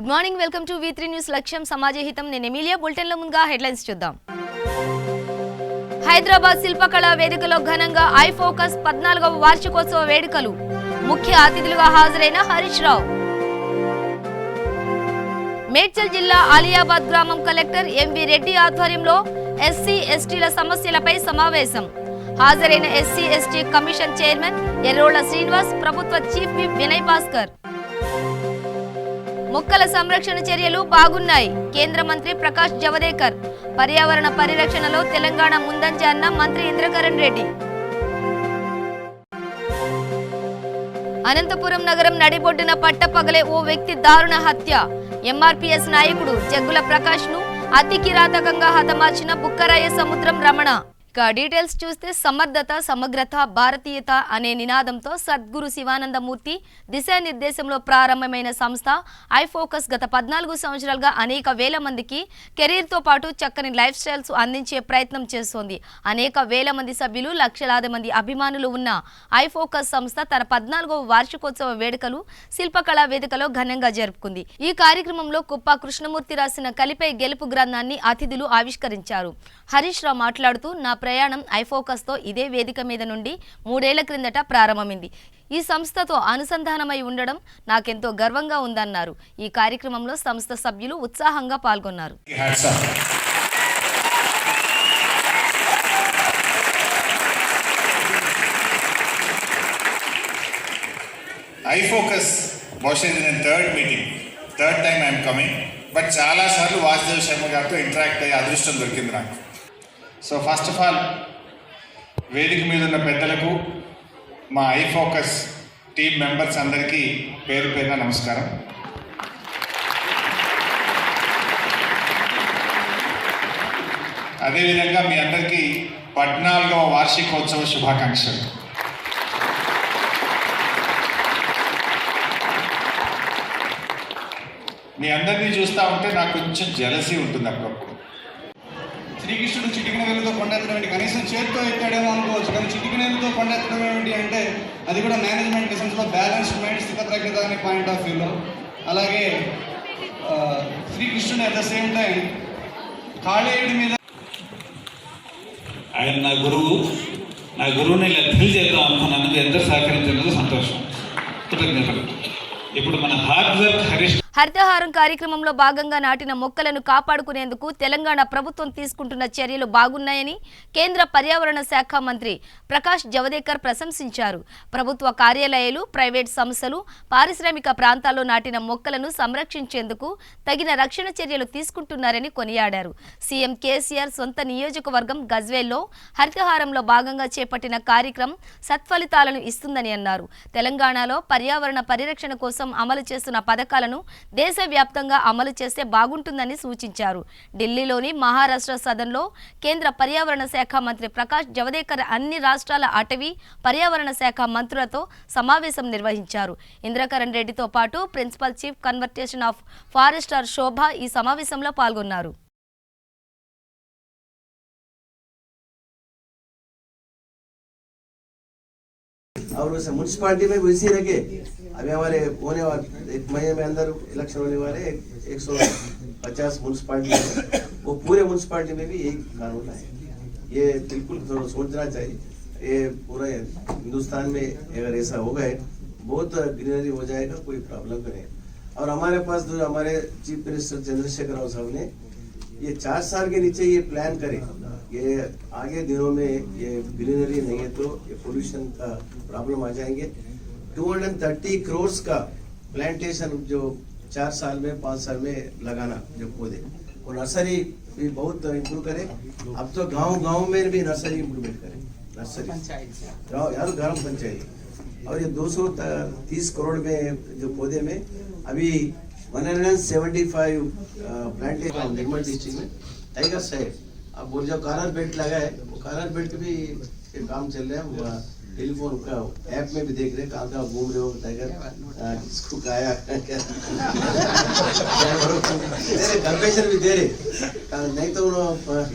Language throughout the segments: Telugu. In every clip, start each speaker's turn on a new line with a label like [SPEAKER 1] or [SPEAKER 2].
[SPEAKER 1] Good morning, welcome to V3 news. లక్ష్యం సమాజ హితం. నేను ఎమిలియా. బులెటిన్ లో ముందుగా హెడ్లైన్స్ చూద్దాం. హైదరాబాద్ శిల్పకళా వేదికలో ఘనంగా ఐ ఫోకస్ 14వ వార్షికోత్సవ వేడుకలు. ముఖ్య అతిథులుగా హాజరైన హరీష్ రావు. మేడ్చల్ జిల్లా ఆలియాబాద్ గ్రామం కలెక్టర్ ఎంవి రెడ్డి ఆధ్వర్యంలో ఎస్సీ ఎస్టీల సమస్యలపై సమావేశం. హాజరైన SC ST commission chairman Errolla Srinivas, ప్రభుత్వ చీఫ్ విప్ వినయ్ భాస్కర్. మొక్కల సంరక్షణ చర్యలు బాగున్నాయి. కేంద్ర మంత్రి ప్రకాష్ జవదేకర్. పర్యావరణ పరిరక్షణలో తెలంగాణ ముందంజ అన్న మంత్రి ఇంద్రకరణ్ రెడ్డి. అనంతపురం నగరం నడిబొడ్డున పట్టపగలే ఓ వ్యక్తి దారుణ హత్య. ఎంఆర్పీఎస్ నాయకుడు జగ్గుల ప్రకాష్ ను అతి కిరాతకంగా హతమార్చిన బుక్కరాయ సముద్రం రమణ. ఇక డీటెయిల్స్ చూస్తే సమర్థత, సమగ్రత, భారతీయత అనే నినాదంతో సద్గురు శివానందమూర్తి దిశానిర్దేశంలో ప్రారంభమైన సంస్థ ఐ ఫోకస్ గత 14 సంవత్సరాలుగా అనేక వేల మందికి కెరీర్తో పాటు చక్కని లైఫ్ స్టైల్స్ అందించే ప్రయత్నం చేస్తోంది. అనేక వేల మంది సభ్యులు, లక్షలాది మంది అభిమానులు ఉన్న ఐ ఫోకస్ సంస్థ తన 14వ వార్షికోత్సవ వేడుకలు శిల్పకళా వేదికలో ఘనంగా జరుపుకుంది. ఈ కార్యక్రమంలో కుప్ప కృష్ణమూర్తి రాసిన కలిపై గెలుపు గ్రంథాన్ని అతిథులు ఆవిష్కరించారు. హరీష్ రావు మాట్లాడుతూ, నా ప్రయాణం ఐఫోకస్ తో ఇదే వేదిక మీద నుండి 3 ఏళ్ల క్రిందట ప్రారంభమైంది. ఈ సంస్థతో అనుసంధానమై ఉండడం నాకెంతో గర్వంగా ఉందన్నారు. ఈ కార్యక్రమంలో సంస్థ సభ్యులు ఉత్సాహంగా పాల్గొన్నారు.
[SPEAKER 2] ఐఫోకస్ బహుశా ఇది నేను third time I'm coming. But చాలాసార్లు వాసుదేవ్ శర్మ గారితో ఇంటరాక్ట్ అయ్యే అదృష్టం దొరికింది నాకు. సో ఫస్ట్ ఆఫ్ ఆల్ వేదిక మీద ఉన్న పెద్దలకు, మా ఐఫోకస్ టీమ్ మెంబర్స్ అందరికీ పేరు పేరున నమస్కారం. అదేవిధంగా మీ అందరికీ 14వ వార్షికోత్సవ శుభాకాంక్షలు. మీ అందరినీ చూస్తూ ఉంటే నాకు కొంచెం జెలసీ ఉంటుంది అప్పుడప్పుడు.
[SPEAKER 3] శ్రీకృష్ణుడు చిటికినవేలుతో కొండెత్తడం ఏంటి, కనీసం చేతితో ఎత్తాడేమో అనుకోవచ్చు, కానీ చిటికినవేలుతో కొండెత్తడం ఏంటి అంటే అది కూడా మేనేజ్మెంట్ సెన్స్లో బ్యాలెన్స్డ్ మైండ్, స్థితప్రజ్ఞత అనే పాయింట్ ఆఫ్ వ్యూలో. అలాగే శ్రీకృష్ణుడు అట్ ద సేమ్ టైం కాళేయుడి మీద
[SPEAKER 4] ఆయన నా గురువుని ఇలా ఫీల్ చేద్దాం అనుకున్నందుకు ఎంత సహకరించినందుకు సంతోషం, కృతజ్ఞతలు. ఇప్పుడు మన హార్డ్ వర్క్ హరీష్.
[SPEAKER 1] హరితహారం కార్యక్రమంలో భాగంగా నాటిన మొక్కలను కాపాడుకునేందుకు తెలంగాణ ప్రభుత్వం తీసుకుంటున్న చర్యలు బాగున్నాయని కేంద్ర పర్యావరణ శాఖ మంత్రి ప్రకాష్ జవదేకర్ ప్రశంసించారు. ప్రభుత్వ కార్యాలయాలు, ప్రైవేట్ సంస్థలు, పారిశ్రామిక ప్రాంతాల్లో నాటిన మొక్కలను సంరక్షించేందుకు తగిన రక్షణ చర్యలు తీసుకుంటున్నారని కొనియాడారు. సీఎం కేసీఆర్ సొంత నియోజకవర్గం గజ్వేల్లో హరితహారంలో భాగంగా చేపట్టిన కార్యక్రమం సత్ఫలితాలను ఇస్తుందని అన్నారు. తెలంగాణలో పర్యావరణ పరిరక్షణ కోసం అమలు చేస్తున్న పథకాలను దేశవ్యాప్తంగా అమలు చేస్తే బాగుంటుందని సూచించారు. ఢిల్లీలోని మహారాష్ట్ర సదన్లో కేంద్ర పర్యావరణ శాఖ మంత్రి ప్రకాష్ జవదేకర్ అన్ని రాష్ట్రాల అటవీ, పర్యావరణ శాఖ మంత్రులతో సమావేశం నిర్వహించారు. ఇంద్రకరణ్ రెడ్డితో పాటు ప్రిన్సిపల్ చీఫ్ కన్వర్టేషన్ ఆఫ్ ఫారెస్టర్ శోభ ఈ సమావేశంలో పాల్గొన్నారు.
[SPEAKER 5] और वैसे म्यूनसिपालिटी में भी इसी रखे. अभी हमारे होने वाले 1 महीने में अंदर इलेक्शन होने वाले 150 म्यूनसिपालिटी, वो पूरे म्यूनसिपालिटी में भी यही कानून है. ये बिल्कुल थोड़ा सोचना चाहिए. ये पूरा हिंदुस्तान में अगर ऐसा हो गए बहुत ग्रीनरी हो जाएगा, कोई प्रॉब्लम नहीं. और हमारे पास जो हमारे चीफ मिनिस्टर चंद्रशेखर राव साहब ने ये 4 साल के नीचे ये प्लान करे, ये आगे दिनों में ये ग्रीनरी नहीं है तो ये पोल्यूशन का प्रॉब्लम आ जाएंगे. 230 करोड़ का प्लांटेशन जो 4 साल में 5 साल में लगाना जो पौधे, वो नर्सरी भी बहुत इम्प्रूव करे. अब तो गांव में भी नर्सरी इम्प्रूवमेंट करे, नर्सरी यार ग्राम पंचायत. और ये 230 करोड़ में जो पौधे में अभी 175 प्लांटेशन निर्मल डिस्ट्रिक्ट में टाइगर साइड. अब वो जो कॉर्नर बेल्ट लगा है, वो कॉर्नर बेल्ट भी काम चल रहा है. टेलीफोन का ऐप में भी देख रहे कहाँ कहाँ घूम रहे हो टाइगर, किसको खाया क्या कंपेशन भी दे रहे. नहीं तो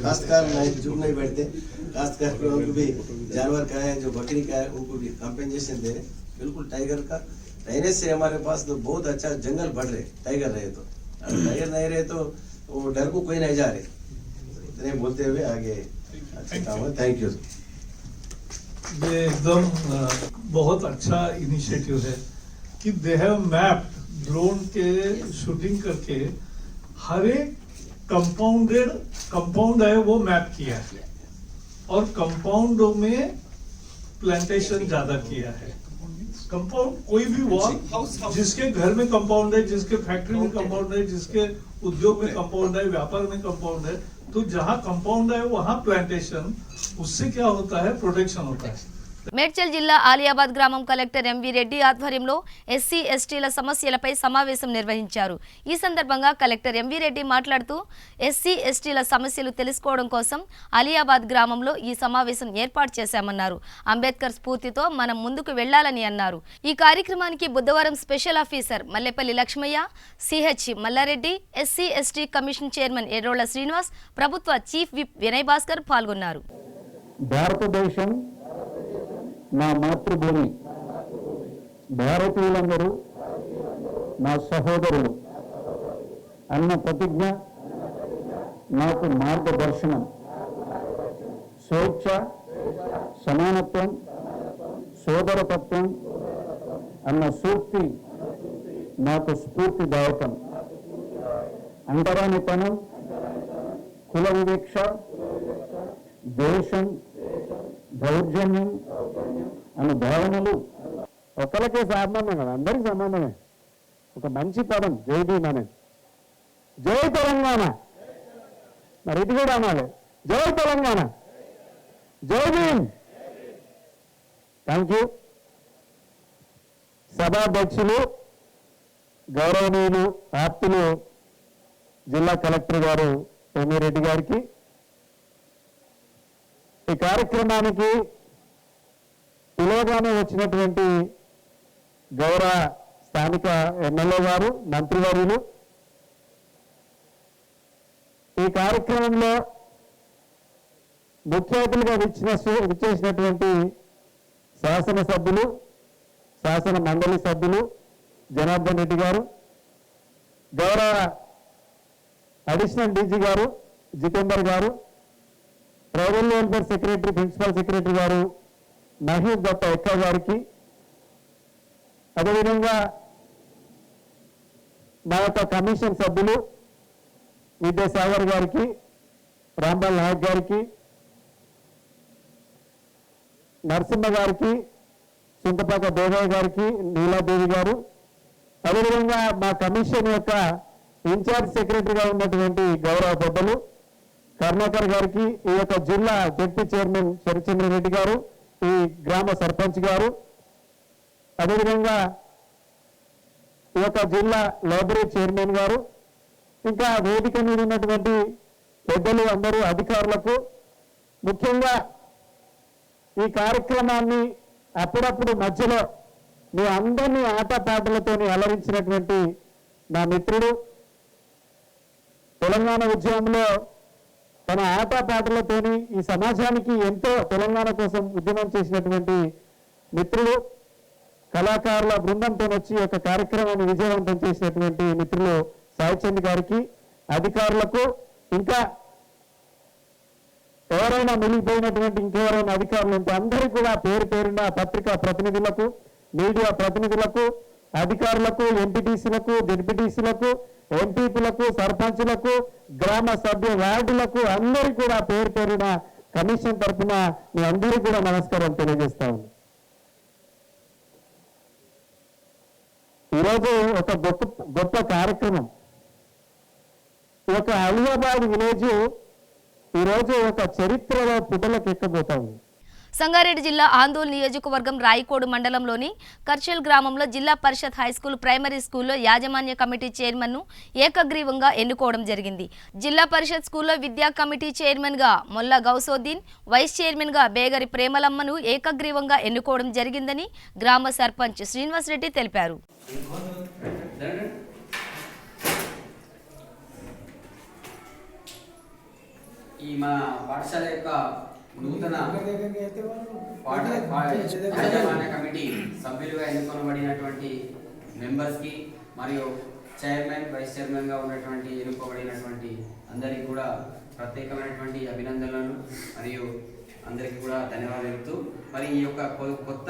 [SPEAKER 5] काश्तकार चुप नहीं बैठते. काश्तकार उनको भी जानवर का है, जो बकरी का है, उनको भी कंपेंसेशन दे रहे. बिल्कुल टाइगर का रहने से हमारे पास तो बहुत अच्छा जंगल बढ़ रहे, टाइगर रहे तो टाइगर नहीं रहे तो वो डर को कोई नहीं जा रहे। इतने बोलते हुए आगे अच्छा काम है। Thank you.
[SPEAKER 6] ये एकदम बहुत अच्छा इनिशिएटिव है कि दे हैव मैप्ड ड्रोन के शूटिंग करके हर एक कंपाउंड है वो मैप किया है और कंपाउंडों में प्लांटेशन ज्यादा किया है। कंपाउंड कोई भी हुआ, जिसके घर में कंपाउंड है, जिसके फैक्ट्री में कंपाउंड है, जिसके उद्योग में कंपाउंड है, व्यापार में कंपाउंड है, तो जहाँ कंपाउंड है वहाँ प्लांटेशन, उससे क्या होता है, प्रोटेक्शन होता है।
[SPEAKER 1] మేడ్చల్ జిల్లా ఆలియాబాద్ గ్రామం కలెక్టర్ ఎంవి రెడ్డి ఆధ్వర్యంలో ఎస్సీ ఎస్టీల సమస్యలపై సమావేశం నిర్వహించారు। ఈ సందర్భంగా కలెక్టర్ ఎంవి రెడ్డి మాట్లాడుతూ ఎస్సీ ఎస్టీల సమస్యలు తెలుసుకోవడం కోసం ఆలియాబాద్ గ్రామంలో ఈ సమావేశం ఏర్పాటు చేశామన్నారు। అంబేద్కర్ స్ఫూర్తితో మనం ముందుకు వెళ్లాలని అన్నారు। ఈ కార్యక్రమానికి బుధవారం special officer Mallepalli Lakshmaiah, CH Malla Reddy, SC ST commission chairman Errolla Srinivas, ప్రభుత్వ చీఫ్ విప్ వినయ్ భాస్కర్ పాల్గొన్నారు।
[SPEAKER 7] భారతదేశం నా మాతృభూమి, భారతీయులందరూ నా సహోదరులు అన్న ప్రతిజ్ఞ నాకు మార్గదర్శనం। స్వేచ్ఛ, సమానత్వం, సోదరతత్వం అన్న సూక్తి నాకు స్ఫూర్తిదాయకం। అంటరానితనం, కుల వివక్ష, దేశం, దౌర్జన్యం అనే భావనలు ఒకరికే సంబంధం కదా, అందరికీ సంబంధమే। ఒక మంచి పదం జై భీమ్ అనేది, జై తెలంగాణ, మరి ఇది కూడా అనాలి, జై తెలంగాణ, జై భీమ్। Thank you. సభాధ్యక్షులు గౌరవనీయులు ఆప్తులు జిల్లా కలెక్టర్ గారు ఎంవి రెడ్డి గారికి, ఈ కార్యక్రమానికి పిలువగానే వచ్చినటువంటి గౌరవ స్థానిక ఎమ్మెల్యే గారు, మంత్రివర్యులు, ఈ కార్యక్రమంలో ముఖ్య అతిథులుగా విచ్చేసినటువంటి శాసనసభ్యులు, శాసన మండలి సభ్యులు జనార్దన్ రెడ్డి గారు, గౌరవ అడిషనల్ డీజీ గారు జితేందర్ గారు, tribal welfare secretary, principal secretary గారు మహీద్ దత్త ఎక్క గారికి, అదేవిధంగా మా యొక్క కమిషన్ సభ్యులు విద్యాసాగర్ గారికి, రాంబాల్ నాయక్ గారికి, నరసింహ గారికి, చింతపాక దేవయ్య గారికి, నీలాదేవి గారు, అదేవిధంగా మా కమిషన్ యొక్క ఇన్ఛార్జ్ సెక్రటరీగా ఉన్నటువంటి గౌరవ పెద్దలు కర్ణాకర్ గారికి, ఈ యొక్క జిల్లా డిప్యూటీ చైర్మన్ శరచంద్రరెడ్డి గారు, ఈ గ్రామ సర్పంచ్ గారు, అదేవిధంగా ఈ యొక్క జిల్లా లైబ్రరీ చైర్మన్ గారు, ఇంకా వేదిక మీద ఉన్నటువంటి పెద్దలు అందరూ అధికారులకు, ముఖ్యంగా ఈ కార్యక్రమాన్ని అప్పుడప్పుడు మధ్యలో మీ అందరినీ ఆటపాటలతో అలరించినటువంటి నా మిత్రుడు, తెలంగాణ ఉద్యమంలో తన ఆటపాటలతోని ఈ సమాజానికి ఎంతో తెలంగాణ కోసం ఉద్యమం చేసినటువంటి మిత్రుడు, కళాకారుల బృందంతో వచ్చి ఒక కార్యక్రమాన్ని విజయవంతం చేసినటువంటి మిత్రులు సాయిచంద్ గారికి, అధికారులకు, ఇంకా ఎవరైనా మిగిలిపోయినటువంటి ఇంకెవరైనా అధికారులు ఉంటే అందరికీ కూడా పేరు పేరున పత్రికా ప్రతినిధులకు, మీడియా ప్రతినిధులకు, అధికారులకు, ఎంపీటీసీలకు, జెడ్పీటీసీలకు, ఎంపీపీలకు, సర్పంచులకు, గ్రామ సభ్య వార్డులకు అందరికీ కూడా పేరు పేరున కమిషన్ తరఫున మీ అందరికీ కూడా నమస్కారం తెలియజేస్తా ఉంది। ఈరోజు ఒక గొప్ప కార్యక్రమం, ఒక అలియాబాద్ విలేజ్ ఈరోజు ఒక చరిత్రలో పుటలకు ఎక్కబోతా ఉంది।
[SPEAKER 1] సంగారెడ్డి జిల్లా ఆందోళన నియోజకవర్గం రాయికోడు మండలంలోని కర్చల్ గ్రామంలో జిల్లా పరిషత్ హైస్కూల్, ప్రైమరీ స్కూల్లో యాజమాన్య కమిటీ చైర్మన్ను ఏకగ్రీవంగా ఎన్నుకోవడం జరిగింది। జిల్లా పరిషత్ స్కూల్లో విద్యా కమిటీ చైర్మన్గా మొల్లా గౌసోద్దీన్, వైస్ చైర్మన్గా బేగరి ప్రేమలమ్మను ఏకగ్రీవంగా ఎన్నుకోవడం జరిగిందని గ్రామ సర్పంచ్ శ్రీనివాస్ రెడ్డి తెలిపారు।
[SPEAKER 8] ఈ మా పాఠశాల యొక్క నూతన యాజమాన్య కమిటీ సభ్యులుగా ఎన్నుకోబడినటువంటి మెంబర్స్కి మరియు చైర్మన్, వైస్ చైర్మన్గా ఉన్నటువంటి ఎన్నుకోబడినటువంటి అందరికీ కూడా ప్రత్యేకమైనటువంటి అభినందనలు మరియు అందరికీ కూడా ధన్యవాదాలు చెప్తూ, మరి ఈ యొక్క కొత్త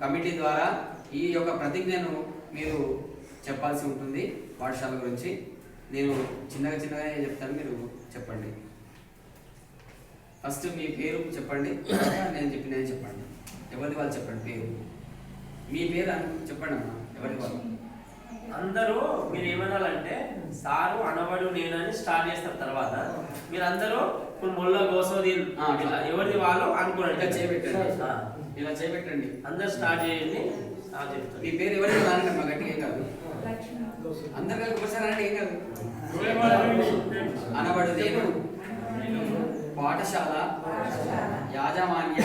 [SPEAKER 8] కమిటీ ద్వారా ఈ యొక్క ప్రతిజ్ఞను మీరు చెప్పాల్సి ఉంటుంది పాఠశాల గురించి. నేను చిన్నగానే చెప్తాను, మీరు చెప్పండి. ఫస్ట్ మీ పేరు చెప్పండి, నేను చెప్పండి. ఎవరిది వాళ్ళు చెప్పండి పేరు. మీ పేరు చెప్పండి అమ్మా, ఎవరిది వాళ్ళు.
[SPEAKER 9] అందరూ మీరు ఏమనాలంటే సారు అనబడు నేనని స్టార్ట్ చేస్తారు. తర్వాత మీరు అందరూ మొల్ల గోసోది ఎవరిది వాళ్ళు అనుకోండి.
[SPEAKER 8] ఇలా చేపెట్టండి,
[SPEAKER 9] అందరు స్టార్ట్ చేయండి.
[SPEAKER 8] మీ పేరు ఎవరిది రానమ్మా, గట్టిగా ఏం కాదు, అందరు కలిసి ఒకసారి అంటే ఏం కాదు. అనబడు నేను పాఠశాల యాజమాన్య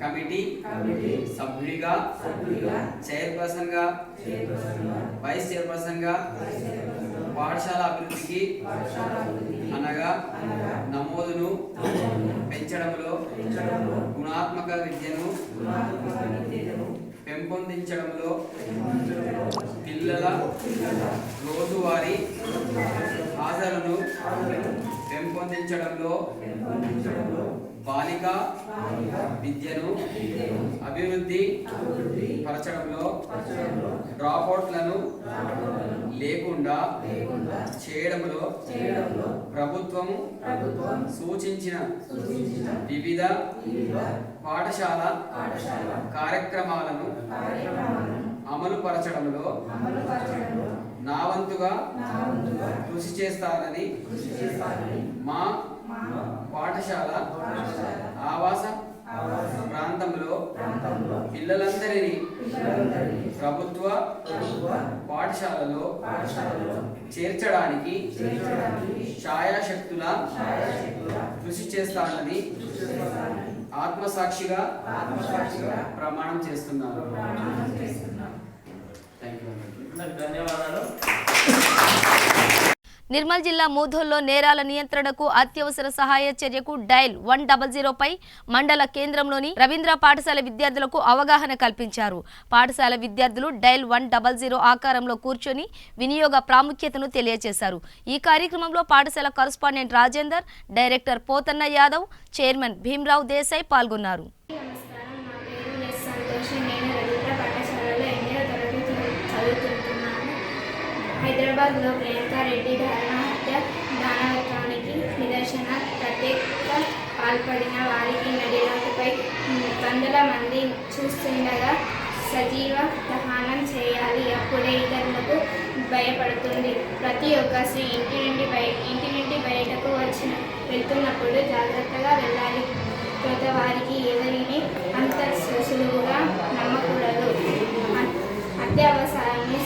[SPEAKER 8] కమిటీ సభ్యుడిగా, చైర్పర్సన్గా, వైస్ చైర్పర్సన్గా పాఠశాల అభివృద్ధికి అనగా నమోదును పెంచడంలో, గుణాత్మక విద్యను పెంపొందించడంలో, పిల్లల రోజువారీ హాజరును పెంపొందించడంలో, బాలికా విద్యను అభివృద్ధి పరచడంలో, డ్రాప్అవుట్లను లేకుండా చేయడంలో ప్రభుత్వం సూచించిన వివిధ పాఠశాల కార్యక్రమాలను అమలు పరచడంలో నా వంతుగా కృషి చేస్తానని మా పాఠశాల ఆవాస ప్రాంతంలో పిల్లలందరినీ ప్రభుత్వ పాఠశాలలో చేర్చడానికి ఛాయాశక్తుల కృషి చేస్తానని ఆత్మసాక్షిగా ప్రమాణం చేస్తున్నాను.
[SPEAKER 9] ధన్యవాదాలు.
[SPEAKER 1] నిర్మల్ జిల్లా మూధోల్లో నేరాల నియంత్రణకు అత్యవసర సహాయ చర్యకు డయల్ 100 పై మండల కేంద్రంలోని రవీంద్ర పాఠశాల విద్యార్థులకు అవగాహన కల్పించారు. పాఠశాల విద్యార్థులు డయల్ 100 ఆకారంలో కూర్చొని వినియోగ ప్రాముఖ్యతను తెలియజేశారు. ఈ కార్యక్రమంలో పాఠశాల correspondent Rajender, director Pothanna Yadav, chairman Bhimarao Desai పాల్గొన్నారు.
[SPEAKER 10] హైదరాబాద్లో ప్రియాంకా రెడ్డి దారుణ హత్య దానవత్వానికి నిదర్శన. ప్రత్యేక పాల్పడిన వారికి నడిరోడ్డుపై వందల మంది చూస్తుండగా సజీవ దహనం చేయాలి. అప్పుడే ఇతరులకు భయపడుతుంది. ప్రతి ఒక్క స్త్రీ ఇంటి నుండి బయటకు వెళ్తున్నప్పుడు జాగ్రత్తగా వెళ్ళాలి. కొత్త వారికి ఎవరిని అంత సులువుగా నమ్మకూడదు. అత్యవసరాన్ని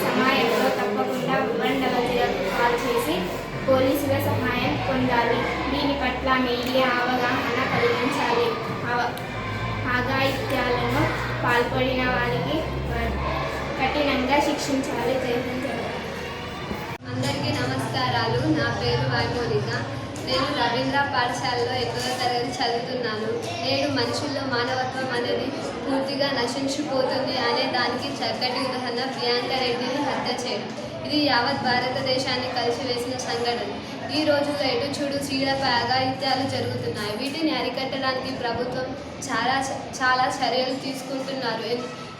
[SPEAKER 10] సమయంలో తప్పకుండా 100 కాల్ చేసి పోలీసుల సహాయం పొందాలి. దీని పట్ల మీడియా అవగాహన కలిగించాలి. అఘాయిత్యాలను పాల్పడిన వారికి కఠినంగా శిక్షించాలి.
[SPEAKER 11] అందరికీ నమస్కారాలు. నా పేరు వైమోనిక. నేను రవీంద్ర పాఠశాలలో 8వ తరగతి చదువుతున్నాను. నేడు మనుషుల్లో మానవత్వం అనేది పూర్తిగా నశించిపోతుంది అనే దానికి చక్కటి ఉదాహరణ ప్రియాంకా రెడ్డిని హత్య చేయడం. ఇది యావత్ భారతదేశాన్ని కలిసివేసిన సంఘటన. ఈ రోజుల్లో ఎటు చూడు స్త్రీలపై అఘాయిత్యాలు జరుగుతున్నాయి. వీటిని అరికట్టడానికి ప్రభుత్వం చాలా చర్యలు తీసుకుంటున్నారు.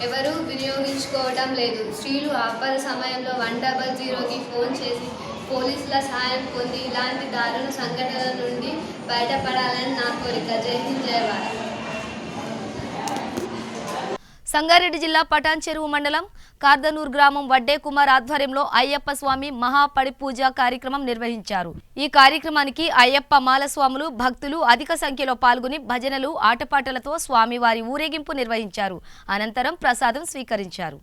[SPEAKER 11] ఎవరూ వినియోగించుకోవడం లేదు. స్త్రీలు ఆపద సమయంలో 100కి ఫోన్ చేసి పోలీసుల సహాయం పొంది ఇలాంటి దారుణ సంఘటనల నుండి బయటపడాలని నా కోరిక. జై హింద్, జై భారత్.
[SPEAKER 1] సంగారెడ్డి జిల్లా పటాన్ చెరువు మండలం కార్దనూర్ గ్రామం వడ్డే కుమార్ ఆధ్వర్యంలో అయ్యప్ప స్వామి మహాపడి పూజ కార్యక్రమం నిర్వహించారు. ఈ కార్యక్రమానికి అయ్యప్ప మాలస్వాములు, భక్తులు అధిక సంఖ్యలో పాల్గొని భజనలు, ఆటపాటలతో స్వామివారి ఊరేగింపు నిర్వహించారు. అనంతరం ప్రసాదం స్వీకరించారు.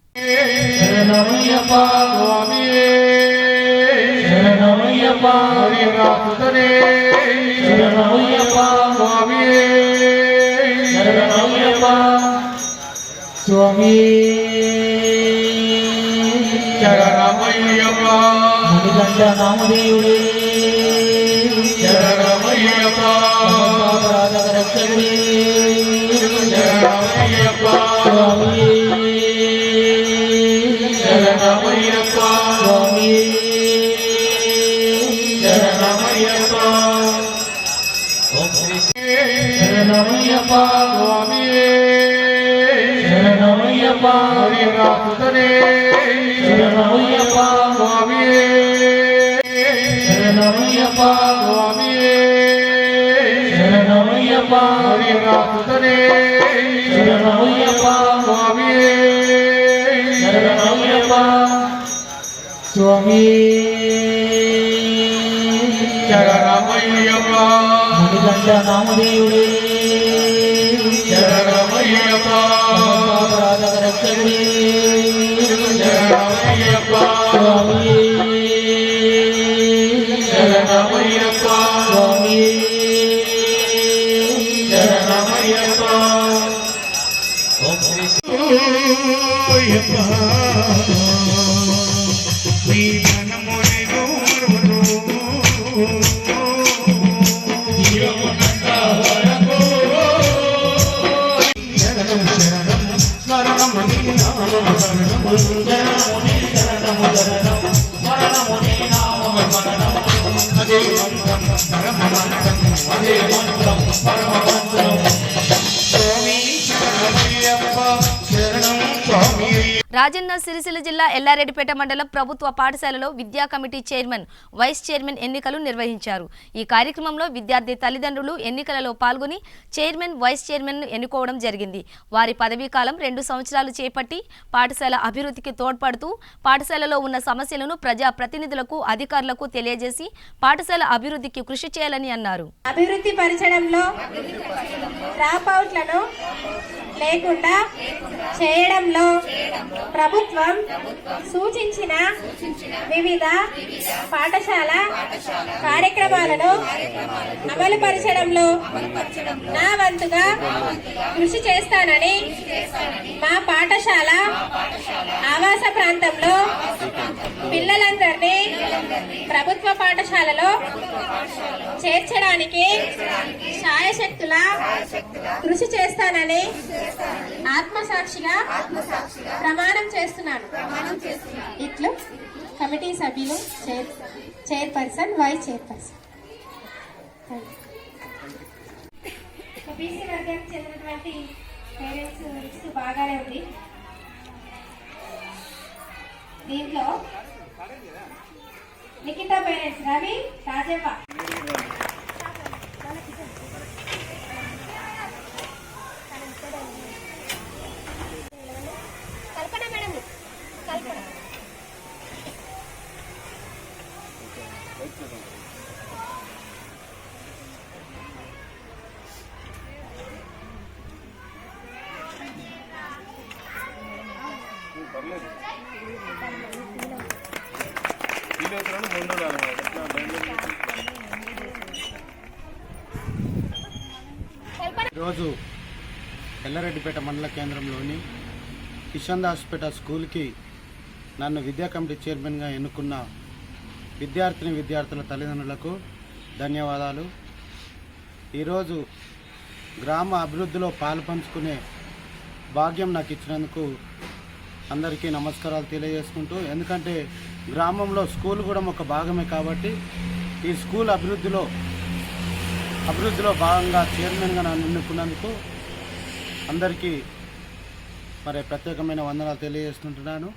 [SPEAKER 7] స్వామి శరణమయ్యప్ప మణికంఠ నామదేవుడే శరణమయ్యప్ప రక్షకుడే శరణమయ్యప్ప స్వామి శరణమయ్యప్ప
[SPEAKER 12] శరణమయ్యప్ప స్వామియే శరణమయ్యప్ప హరినాథుడే శరణమయ్యప్ప స్వామియే శరణమయ్యప్ప స్వామియే శరణమయ్యప్ప హరినాథుడే శరణమయ్యప్ప స్వామియే శరణమయ్యప్ప స్వామి శరణమయ్యప్ప మణికంఠ నామదేవుడే శరణమయ్యప్ప రక్షకుడే శరణమయ్యప్ప స్వామి శరణమయ్యప్ప స్వామి శరణమయ్యప్ప
[SPEAKER 1] రాజన్న సిరిసిల్ల జిల్లా ఎల్లారెడ్డిపేట మండలం ప్రభుత్వ పాఠశాలలో విద్యా కమిటీ చైర్మన్ వైస్ చైర్మన్ ఎన్నికలు నిర్వహించారు. ఈ కార్యక్రమంలో విద్యార్థి తల్లిదండ్రులు ఎన్నికలలో పాల్గొని చైర్మన్ వైస్ చైర్మన్ ఎన్నుకోవడం జరిగింది. వారి పదవీ కాలం 2 సంవత్సరాలు చేపట్టి పాఠశాల అభివృద్ధికి తోడ్పడుతూ పాఠశాలలో ఉన్న సమస్యలను ప్రజా ప్రతినిధులకు అధికారులకు తెలియజేసి పాఠశాల అభివృద్ధికి కృషి చేయాలని అన్నారు.
[SPEAKER 10] అభివృద్ధి పరిచయంలో డ్రాప్అవుట్లను లేకుండా చేయడంలో ప్రభుత్వం సూచించిన వివిధ పాఠశాల కార్యక్రమాలను అమలుపరచడంలో నా వంతుగా కృషి చేస్తానని మా పాఠశాల ఆవాస ప్రాంతంలో పిల్లలందరినీ ప్రభుత్వ పాఠశాలలో చేర్చడానికి శాయశక్తులా కృషి చేస్తానని ఆత్మసాక్షిగా ప్రమాణం చేస్తున్నాను. ఇట్లు కమిటీ సభ్యులు, చైర్పర్సన్, వైస్ చైర్పర్సన్. బీసీ వర్గానికి చెందినటువంటి పేరెంట్స్ లిస్ట్ బాగానే ఉంది. దీంట్లో నిఖిత పేరెంట్స్ రవి, రాజవ్వ. కల్పన మేడం, కల్పన.
[SPEAKER 3] ఈరోజు ఎల్లారెడ్డిపేట మండల కేంద్రంలోని కిషన్ దాస్పేట స్కూల్కి నన్ను విద్యా కమిటీ చైర్మన్గా ఎన్నుకున్న విద్యార్థుల తల్లిదండ్రులకు ధన్యవాదాలు. ఈరోజు గ్రామ అభివృద్ధిలో పాలు పంచుకునే భాగ్యం నాకు ఇచ్చినందుకు అందరికీ నమస్కారాలు తెలియజేసుకుంటూ, ఎందుకంటే గ్రామంలో స్కూల్ కూడా ఒక భాగమే కాబట్టి ఈ స్కూల్ అభివృద్ధిలో భాగంగా చైర్మన్గా నన్ను ఎన్నుకున్నందుకు అందరికీ ప్రత్యేకమైన వందనాలు తెలియజేస్తుంటున్నాను.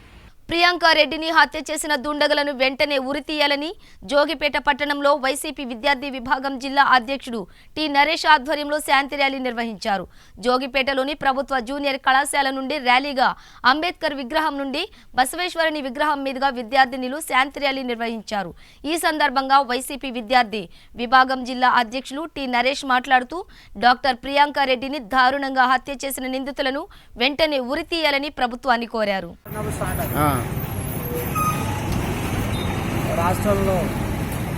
[SPEAKER 1] ప్రియాంక రెడ్డిని హత్య చేసిన దుండగులను వెంటనే ఉరితీయాలని జోగిపేట పట్టణంలో వైసీపీ విద్యార్థి విభాగం జిల్లా అధ్యక్షుడు టి నరేష్ ఆధ్వర్యంలో శాంతి ర్యాలీ నిర్వహించారు. జోగిపేటలోని ప్రభుత్వ జూనియర్ కళాశాల నుండి ర్యాలీగా అంబేద్కర్ విగ్రహం నుండి బసవేశ్వరుని విగ్రహం మీదుగా విద్యార్థినులు శాంతి ర్యాలీ నిర్వహించారు. ఈ సందర్భంగా వైసీపీ విద్యార్థి విభాగం జిల్లా అధ్యక్షులు టి నరేష్ మాట్లాడుతూ డాక్టర్ ప్రియాంక రెడ్డిని దారుణంగా హత్య చేసిన నిందితులను వెంటనే ఉరితీయాలని ప్రభుత్వాన్ని కోరారు.
[SPEAKER 13] రాష్ట్రంలో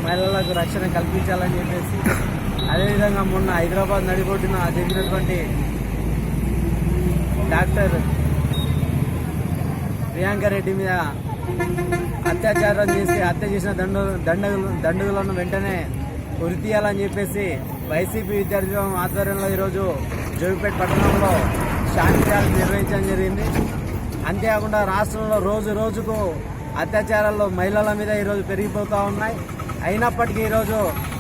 [SPEAKER 13] మహిళలకు రక్షణ కల్పించాలని చెప్పేసి, అదేవిధంగా మొన్న హైదరాబాద్ నడిబొడ్డున జరిగినటువంటి డాక్టర్ ప్రియాంక రెడ్డి మీద అత్యాచారం చేసి హత్య చేసిన దండగులను వెంటనే ఉరితీయాలని చెప్పేసి వైసీపీ విద్యార్థి ఆధ్వర్యంలో ఈరోజు జోగిపేట పట్టణంలో శాంతి ర్యాలీ నిర్వహించడం జరిగింది. అంతేకాకుండా రాష్ట్రంలో రోజు రోజుకు అత్యాచారాలు మహిళల మీద ఈరోజు పెరిగిపోతూ ఉన్నాయి. అయినప్పటికీ ఈరోజు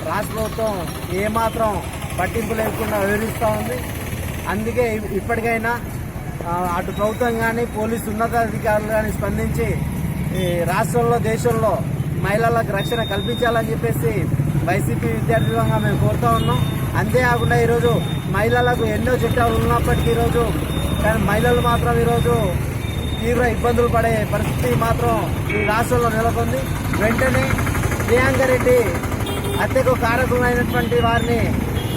[SPEAKER 13] రాష్ట్ర ప్రభుత్వం ఏమాత్రం పట్టింపు లేకుండా వివరిస్తూ ఉంది. అందుకే ఇప్పటికైనా అటు ప్రభుత్వం కానీ పోలీసు ఉన్నతాధికారులు కానీ స్పందించి ఈ రాష్ట్రంలో దేశంలో మహిళలకు రక్షణ కల్పించాలని చెప్పేసి వైసీపీ విద్యార్థి విభాగంగా మేము కోరుతూ ఉన్నాం. అంతేకాకుండా ఈరోజు మహిళలకు ఎన్నో చట్టాలు ఉన్నప్పటికీ ఈరోజు కానీ మహిళలు మాత్రం ఈరోజు తీవ్ర ఇబ్బందులు పడే పరిస్థితి మాత్రం ఈ రాష్ట్రంలో నెలకొంది. వెంటనే ప్రియాంక రెడ్డి హత్యకు కారకులైనటువంటి వారిని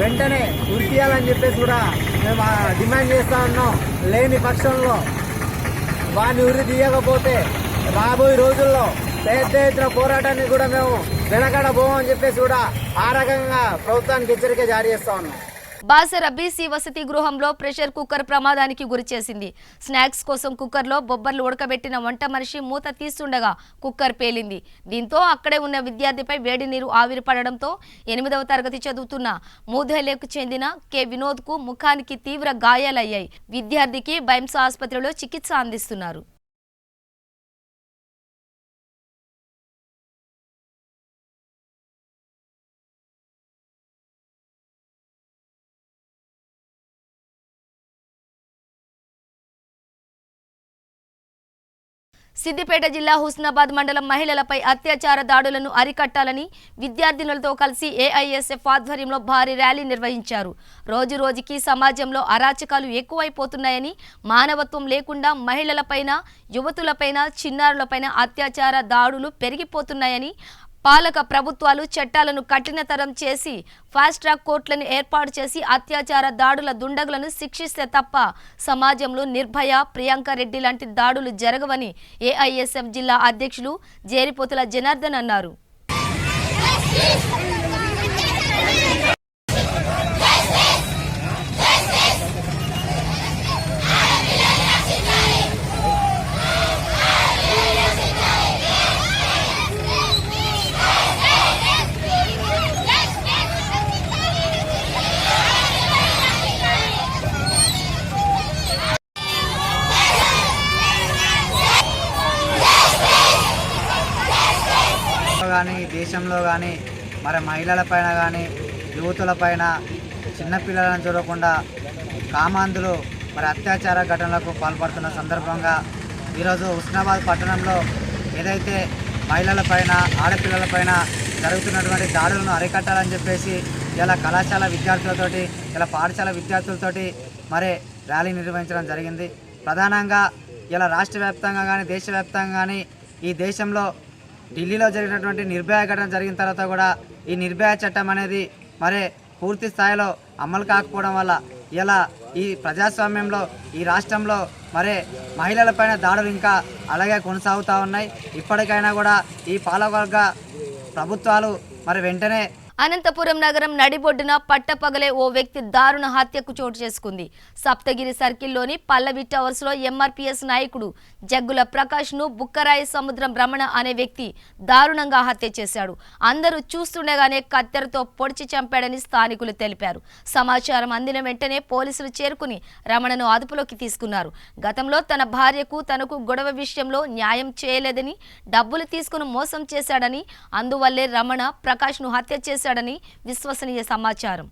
[SPEAKER 13] వెంటనే ఉరి తీయాలని చెప్పేసి కూడా మేము డిమాండ్ చేస్తూ ఉన్నాం. లేని పక్షంలో వారిని ఉరి తీయకపోతే రాబోయే రోజుల్లో పెద్ద ఎత్తున పోరాటాన్ని కూడా మేము వెనకడబోమని చెప్పేసి కూడా ఆ రకంగా ప్రభుత్వానికి హెచ్చరిక జారీ చేస్తా ఉన్నాం.
[SPEAKER 1] బాసర బీసీ వసతి గృహంలో ప్రెషర్ కుక్కర్ ప్రమాదానికి గురిచేసింది. స్నాక్స్ కోసం కుక్కర్లో బొబ్బర్లు ఉడకబెట్టిన వంట మనిషి మూత తీస్తుండగా కుక్కర్ పేలింది. దీంతో అక్కడే ఉన్న విద్యార్థిపై వేడి నీరు ఆవిరిపడడంతో 8వ తరగతి చదువుతున్న మూధేలేకు చెందిన కె వినోద్కు ముఖానికి తీవ్ర గాయాలయ్యాయి. విద్యార్థికి బైమ్స్ ఆసుపత్రిలో చికిత్స అందిస్తున్నారు. సిద్దిపేట జిల్లా హుస్నాబాద్ మండలం మహిళలపై అత్యాచార దాడులను అరికట్టాలని విద్యార్థినులతో కలిసి ఏఐఎస్ఎఫ్ ఆధ్వర్యంలో భారీ ర్యాలీ నిర్వహించారు. రోజురోజుకి సమాజంలో అరాచకాలు ఎక్కువైపోతున్నాయని, మానవత్వం లేకుండా మహిళలపైన, యువతులపైన, చిన్నారులపైన అత్యాచార దాడులు పెరిగిపోతున్నాయని, పాలక ప్రభుత్వాలు చట్టాలను కఠినతరం చేసి ఫాస్ట్ ట్రాక్ కోర్టులను ఏర్పాటు చేసి అత్యాచార దాడుల దుండగులను శిక్షిస్తే తప్ప సమాజంలో నిర్భయ, ప్రియాంక రెడ్డి లాంటి దాడులు జరగవని ఏఐఎస్ఎఫ్ జిల్లా అధ్యక్షులు జేరిపోతుల జనార్దన్ అన్నారు.
[SPEAKER 13] కానీ దేశంలో కానీ మరి మహిళలపైన కానీ యువతులపైన చిన్నపిల్లలను చూడకుండా కామాంధులు మరి అత్యాచార ఘటనలకు పాల్పడుతున్న సందర్భంగా ఈరోజు హుస్నాబాద్ పట్టణంలో ఏదైతే మహిళలపైన, ఆడపిల్లలపైన జరుగుతున్నటువంటి దాడులను అరికట్టాలని చెప్పేసి ఇలా కళాశాల విద్యార్థులతోటి, ఇలా పాఠశాల విద్యార్థులతోటి మరి ర్యాలీ నిర్వహించడం జరిగింది. ప్రధానంగా ఇలా రాష్ట్ర వ్యాప్తంగా కానీ దేశవ్యాప్తంగా కానీ ఈ దేశంలో ఢిల్లీలో జరిగినటువంటి నిర్భయ ఘటన జరిగిన తర్వాత కూడా ఈ నిర్భయ చట్టం అనేది మరి పూర్తి స్థాయిలో అమలు కాకపోవడం వల్ల ఇలా ఈ ప్రజాస్వామ్యంలో ఈ రాష్ట్రంలో మరి మహిళలపైన దాడులు ఇంకా అలాగే కొనసాగుతూ ఉన్నాయి. ఇప్పటికైనా కూడా ఈ పాలకవర్గ ప్రభుత్వాలు మరి వెంటనే
[SPEAKER 1] అనంతపురం నగరం నడిబొడ్డున పట్టపగలే ఓ వ్యక్తి దారుణ హత్యకు చోటు చేసుకుంది. సప్తగిరి సర్కిల్లోని పల్లవి టవర్స్ లో ఎంఆర్పీఎస్ నాయకుడు జగ్గుల ప్రకాష్ ను బుక్కరాయ సముద్రం రమణ అనే వ్యక్తి దారుణంగా హత్య చేశాడు. అందరూ చూస్తుండగానే కత్తెరతో పొడిచి చంపాడని స్థానికులు తెలిపారు. సమాచారం అందిన వెంటనే పోలీసులు చేరుకుని రమణను అదుపులోకి తీసుకున్నారు. గతంలో తన భార్యకు తనకు గొడవ విషయంలో న్యాయం చేయలేదని, డబ్బులు తీసుకుని మోసం చేశాడని, అందువల్లే రమణ ప్రకాష్ ను హత్య చేశాడని విశ్వసనీయ సమాచారం.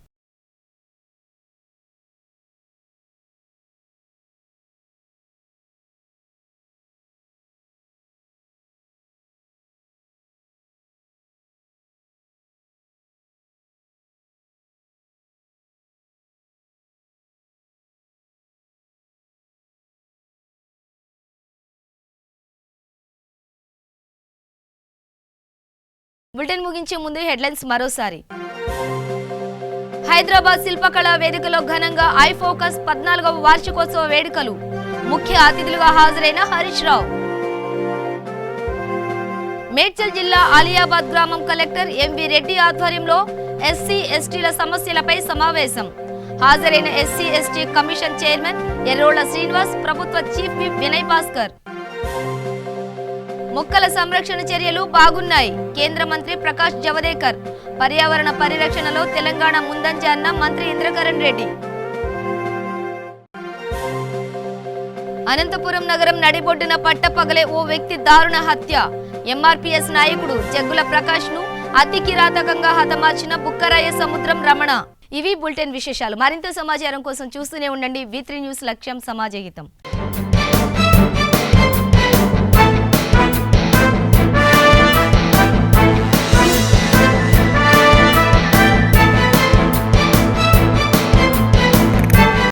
[SPEAKER 1] బులెటిన్ ముగించే ముందు హెడ్లైన్స్ మరోసారి. హైదరాబాద్ శిల్పకళా వేదికలో ఘనంగా ఐఫోకస్ 14వ వార్షికోత్సవ వేడుకలు. ముఖ్య అతిథులుగా హాజరైన హరీష్ రావు. మేడ్చల్ జిల్లా అలియాబాద్ గ్రామం కలెక్టర్ ఎంవి రెడ్డి ఆధ్వర్యంలో ఎస్సీ ఎస్టీల సమస్యలపై సమావేశం. హాజరైన SC ST commission chairman Errolla Srinivas, ప్రభుత్వ చీఫ్ విప్ వినయ్ భాస్కర్. మొక్కల సంరక్షణ చర్యలు బాగున్నాయి. కేంద్ర మంత్రి ప్రకాష్ జవదేకర్. పర్యావరణ పరిరక్షణలో తెలంగాణ ముందంజ అన్న మంత్రి ఇంద్రకరణ్ రెడ్డి. అనంతపురం నగరం నడిబొడ్డున పట్టపగలే ఓ వ్యక్తి దారుణ హత్య. ఎంఆర్పీఎస్ నాయకుడు జగ్గుల ప్రకాష్ ను అతి కిరాతకంగా హతమార్చిన బుక్కరాయ సముద్రం రమణ. ఇవి బులెటిన్ విశేషాలు. మరింత సమాచారం కోసం చూస్తూనే ఉండండి V3 న్యూస్ లక్ష్యం సమాజహితం.